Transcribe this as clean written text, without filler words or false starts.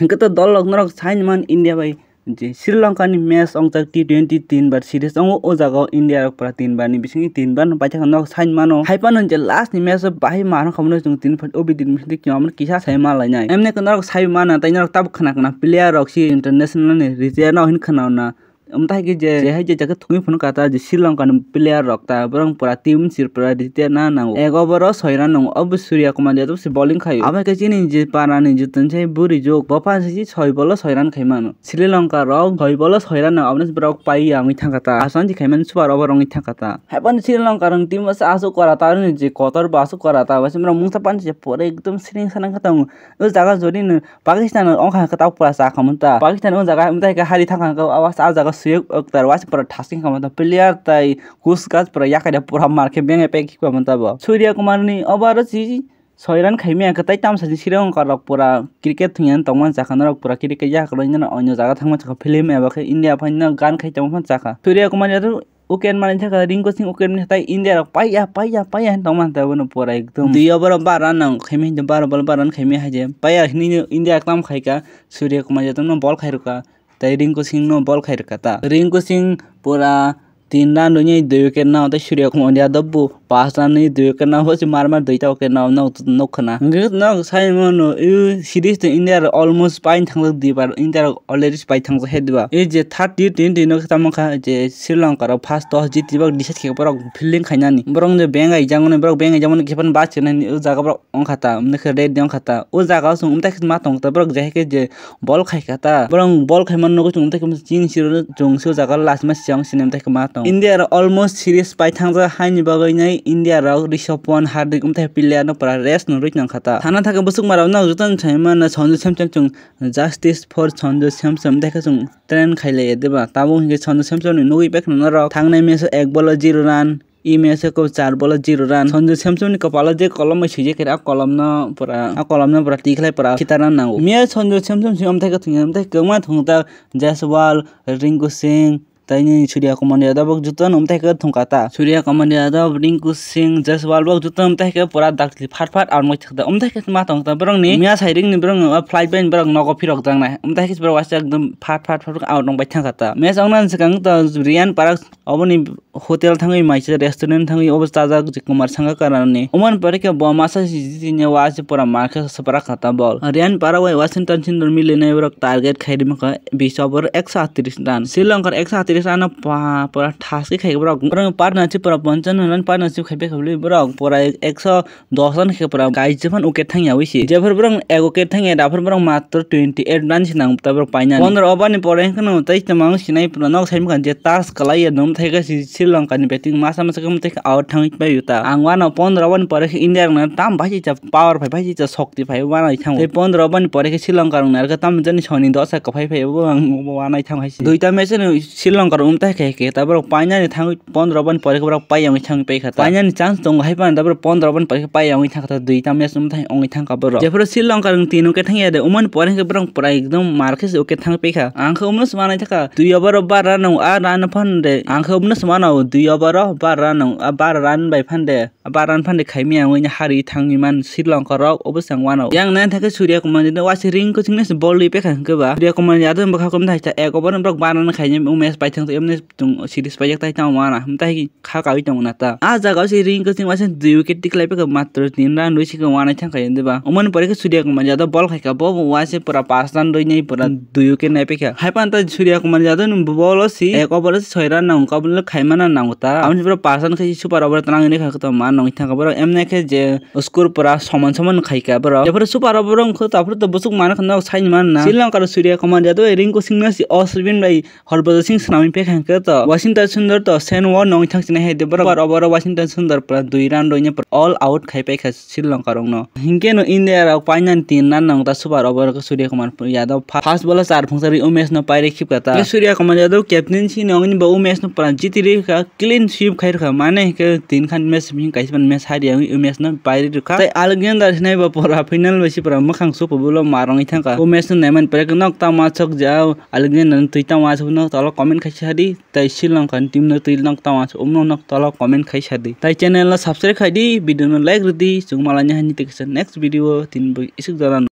Hingke to dol rok norok sainman India bai je Sri Lanka ni match ongtak T20 3 bar series ongo o jaga India rok pra 3 bar ni bisingi 3 bar paithak nok sainmano haipan je last ni match bai mar khamno jung 3 phot obi din mithik kyamon kisa saima lainai emne konorok saimana tainarok tab khana khana player rok si international ni retire na hin khana na umtai ki je hai je jaga thungi phun kata je Sri Lanka ni player rok ta borong pura team sir pura retire na nango egoboro 6 ran nang ob Surya Kumar Yadav si bowling khayo abai ke chini je parani je tunchai buri jok bopa si 6 ball 6 ran khaimano Sri Lanka rok 6 ball 6 ran na abnes brok pai angi thangata asan ji khaiman super over ongi thangata haipan Sri Lanka rang team as asu korata ni je kotor basu korata basimra mungsa pan je pore ekdom sring sanang khatang o jaga jodi ne Pakistan ongkha kata pura sa khamunta Pakistan o jaga umtai ka hari thangka ka awas a jaga suyuk oktar was pura thasing khamunta player tai kuskas pura yakada pura marke benge pe ki khamunta bo Surya Kumar ni obaro ji 6 ran khaimia ka tai tam sa Sri Lanka rok pura cricket thunyan tongman jakhan rok pura cricket yak roina onyo jaga thangma chaka film eba khe India phaina gan khai tongman chaka Surya Kumar Yadav uken mani thaka Rinku Singh uken ni tai India rok paya tongman ta bono pura ekdom 2 over 12 ran nang khaimi 12 ball 12 ran khaimi haje paya ni India kam khaika Surya Kumar Yadav no ball khairuka tai Rinku Singh no ball khairka ta Rinku Singh pura 3 ran ni 2 wicket na tai Surya Kumar Yadav bu 5 ran ni 2 wicket na hosi mar 2 wicket na no khana no saimon series to India almost pain thang di bar India already pai thang hedba e je 30 20 no khama kha je Sri Lanka ro first toss jitibak decide ke borok fielding khainani borong je bengai jangone borok bengai jamon kepan ba chene o jaga borok ongkhata mne red dong khata o jaga sung umtai ma tong ta borok je ke je ball khaikata borong ball khaiman no chung umtai kum chin sir chung so jaga last ma siang sinem tai ma tong India ro almost series pai thang ja haini bagai nai India ro Rishabh Pant Hardik umtai player no para rest no ruit nang khata thana thaka busuk maraw na jutan chaima na Sanju Samson chung justice for Sanju Samson dekha chung train khaile edeba tabo hinge Sanju Samson ni noi bek na ro thangnai me 1 ball 0 run E match को 4 ball 0 run Sanju Samson कपाल जे कलम में छिजे के कलम न पूरा टिखलाई पूरा खितारा नांगो मैच संजू सैमसन सिम थाय थुंगम थाय कमा थुंगता Jaiswal Rinku Singh ताइनी Surya Kumar Yadav Jutan umtai ke thungkata Surya Kumar Yadav Rinku Singh Jaiswal bok jutan umtai ke pura dakli phat out moi thakta umtai ke ma tongta borong ni mia sairing ni borong flight ban borong nogo phirok jang nai umtai ke borong wasa ekdom phat out nong bai thangkata match ongnan sakang ta Rian Parak oboni hotel thangai maise restaurant thangai obsta ja Kumar sanga karani oman pare ke bomasa jitinya wase pura marka sapara khata ball Rian Parak Washington Sundar milene borok target khaidi ma 20 over 138 run Sri Lanka 138 ana pura thas ke khai borok borong partnership pura 55 run partnership khaibe khabli borok pura 110 run ke pura gai jefan uket thangya wisi jephar borong ek uket thangya dafar borong matra 28 run sinang ta borok paina 15 over ni pore khano tai tamang sinai pura nok saim kan je tas kalai nom thaiga Sri Lanka ni batting masa kam thai out thangi pai yuta angwana 15 over ni pore India na tam bhaji cha power bhaji cha shakti phai wana thang tai 15 over ni pore Sri Lanka na ka tam jani choni 10 ka phai wana thang hai duita match ni Sri Lanka umtai ke ta borok paina ni thang 15 over ni pore borok pai ang thang pai khata paina ni chance tong hai pan ta borok 15 over ni pore pai ang thang khata duita match umtai ong thang ka borok jephar Sri Lanka rang tinu ke thang ya de uman pore ke borok pura ekdom markes oke thang pai kha angkho umnos mana thaka 2 over 12 run a run fan de angkho umnos mana 2 over 12 run a 12 run bai fan de 12 run fan de khaimi ang ni hari thangi man Sri Lanka rok obosang wano yang nan thaka Surya Kumar Yadav wasi ring ko chingnes ball li pe kha ke ba Surya Kumar Yadav bakha kom thai cha ek over borok 12 run khaini match pai thang emne tung series pai jak tai ta wana humtai kha ka wi tong na ta a jaga si ring ko ching wasi 2 wicket tiklai pe ka matra 3 run roi si ko wana thang khai de ba oman pore ke Surya Kumar Yadav ball khai ka bo wasi pura 5 run roi nei pura 2 wicket nai pe kha hai pan ta Surya Kumar Yadav nu ball si ek over 6 run nang ka bol khai mana nang ta amni pura 5 run khai super over tanang ni kha ta man nang thang ka bor emne ke je score pura saman khai ka bor je pura super over rong kho ta pura to busuk man khna sain man na Sri Lanka Surya Kumar Yadav Rinku Singh na si Ashwin bai Harbhajan Singh Snami pe kha to Washington Sundar to Sen war nong thang chine he de bor over Washington Sundar pura 2 run roi ne all out khai pe kha Sri Lanka rong no hinke no India ra paina 3 run nang ta super over ko Surya Kumar Yadav fast ball 4 phungsari umesh no paire khip ka ta Surya Kumar Yadav captaincy nong ni ba umesh no pura jitiri ka clean sweep khai rakha mane ke 3 khan match min kaisban match hari umesh no paire rakha tai Alexander sinai ba pura final basi pura makhang so pulo marang thang ka umesh no neman pare nok ta ma chok jao Alexander tuita ma chok no talo comment khai sadi tai Sri Lanka team no tuil nok ta ma chok nok talo comment khai sadi tai channel la subscribe khai di video no like rudi chung malanya hani te next video tin isuk jalan